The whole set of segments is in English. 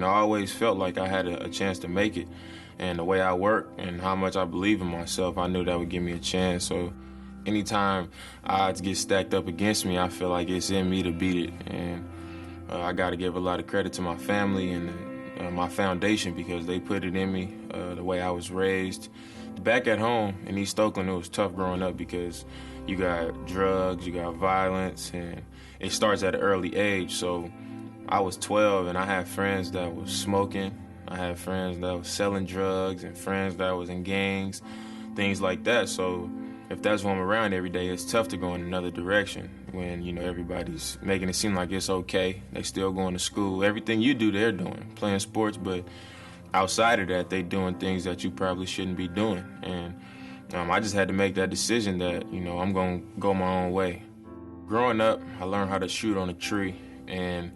I always felt like I had a chance to make it. And the way I work and how much I believe in myself, I knew that would give me a chance. So anytime odds get stacked up against me, I feel like it's in me to beat it. And I got to give a lot of credit to my family and my foundation because they put it in me, the way I was raised. Back at home in East Oakland, it was tough growing up because you got drugs, you got violence, and it starts at an early age. So I was 12 and I had friends that was smoking. I had friends that was selling drugs and friends that was in gangs, things like that. So if that's what I'm around every day, it's tough to go in another direction when, everybody's making it seem like it's okay. They still going to school. Everything you do, they're doing, playing sports, but outside of that, they doing things that you probably shouldn't be doing. And I just had to make that decision that, I'm going to go my own way. Growing up, I learned how to shoot on a tree. And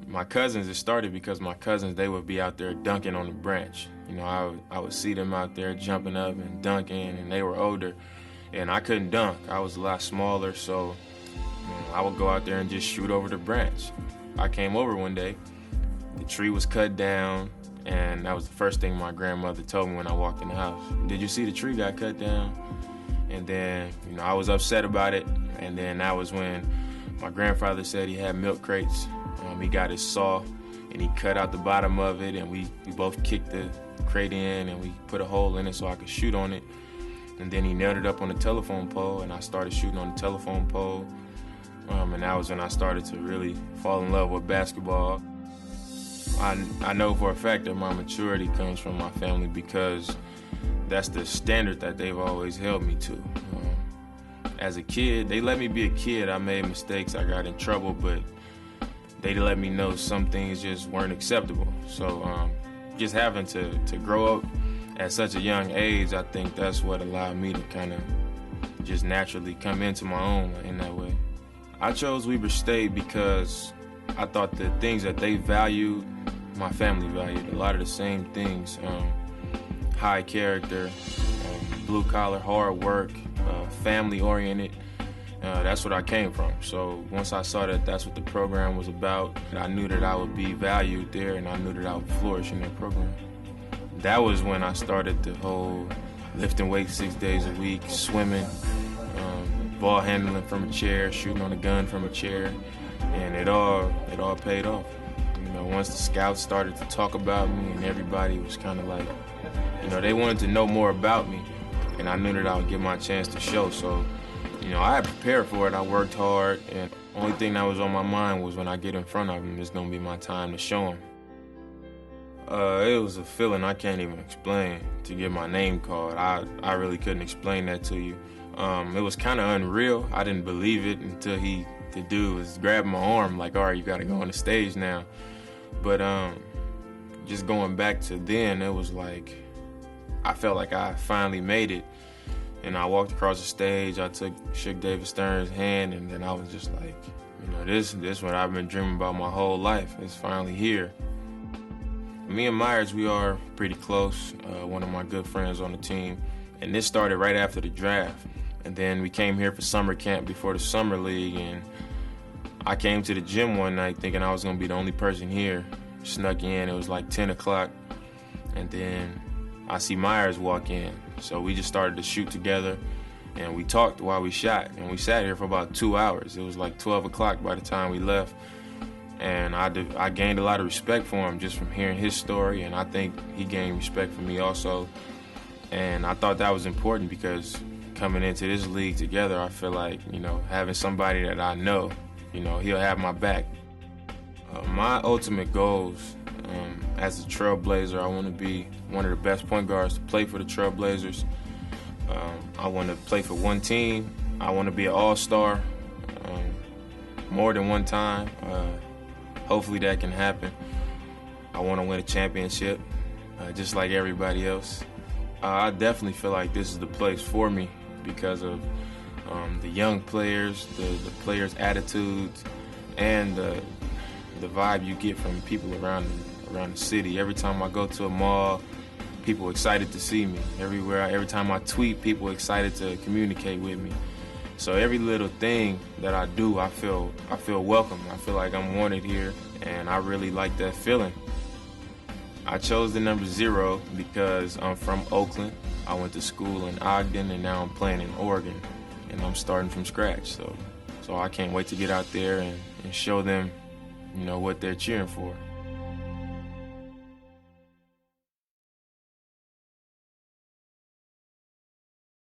my cousins, it started because my cousins, they would be out there dunking on the branch. I would see them out there jumping up and dunking, and they were older. And I couldn't dunk. I was a lot smaller, so I would go out there and just shoot over the branch. I came over one day, the tree was cut down, and that was the first thing my grandmother told me when I walked in the house. Did you see the tree got cut down? And then, I was upset about it, and then that was when my grandfather said he had milk crates. He got his saw, and he cut out the bottom of it, and we both kicked the crate in, and we put a hole in it so I could shoot on it. And then he nailed it up on the telephone pole, and I started shooting on the telephone pole. And that was when I started to really fall in love with basketball. I know for a fact that my maturity comes from my family because that's the standard that they've always held me to. As a kid, they let me be a kid. I made mistakes, I got in trouble, but they let me know some things just weren't acceptable. So just having to grow up at such a young age, I think that's what allowed me to kind of just naturally come into my own in that way. I chose Weber State because I thought the things that they valued, my family valued, a lot of the same things. High character, blue collar, hard work, family oriented. That's what I came from. So once I saw that that's what the program was about, I knew that I would be valued there and I knew that I would flourish in that program. That was when I started the whole lifting weights 6 days a week, swimming, ball handling from a chair, shooting on a gun from a chair, and it all paid off. Once the scouts started to talk about me and everybody was kind of like, they wanted to know more about me, and I knew that I would get my chance to show. So, I had prepared for it. I worked hard, and the only thing that was on my mind was when I get in front of them, it's going to be my time to show them. It was a feeling I can't even explain to get my name called. I really couldn't explain that to you. It was kind of unreal. I didn't believe it until the dude was grabbing my arm like, all right, you got to go on the stage now. But just going back to then, it was like, I felt like I finally made it. And I walked across the stage, I shook David Stern's hand, and then I was just like, this is what I've been dreaming about my whole life. It's finally here. Me and Myers, we are pretty close, one of my good friends on the team. And this started right after the draft. And then we came here for summer camp before the summer league, and I came to the gym one night thinking I was gonna be the only person here. Snuck in, it was like 10 o'clock, and then I see Myers walk in. So we just started to shoot together, and we talked while we shot, and we sat here for about 2 hours. It was like 12 o'clock by the time we left, and I gained a lot of respect for him just from hearing his story, and I think he gained respect for me also. And I thought that was important because coming into this league together, I feel like, having somebody that I know, he'll have my back. My ultimate goals as a Trailblazer, I want to be one of the best point guards to play for the Trailblazers. I want to play for one team. I want to be an all-star more than one time. Hopefully that can happen. I want to win a championship just like everybody else. I definitely feel like this is the place for me because of the young players, the players' attitudes, and the vibe you get from people around the city. Every time I go to a mall, people are excited to see me. Every time I tweet, people are excited to communicate with me. So every little thing that I do, I feel welcome. I feel like I'm wanted here, and I really like that feeling. I chose the number 0 because I'm from Oakland. I went to school in Ogden, and now I'm playing in Oregon, and I'm starting from scratch. So I can't wait to get out there and show them, what they're cheering for.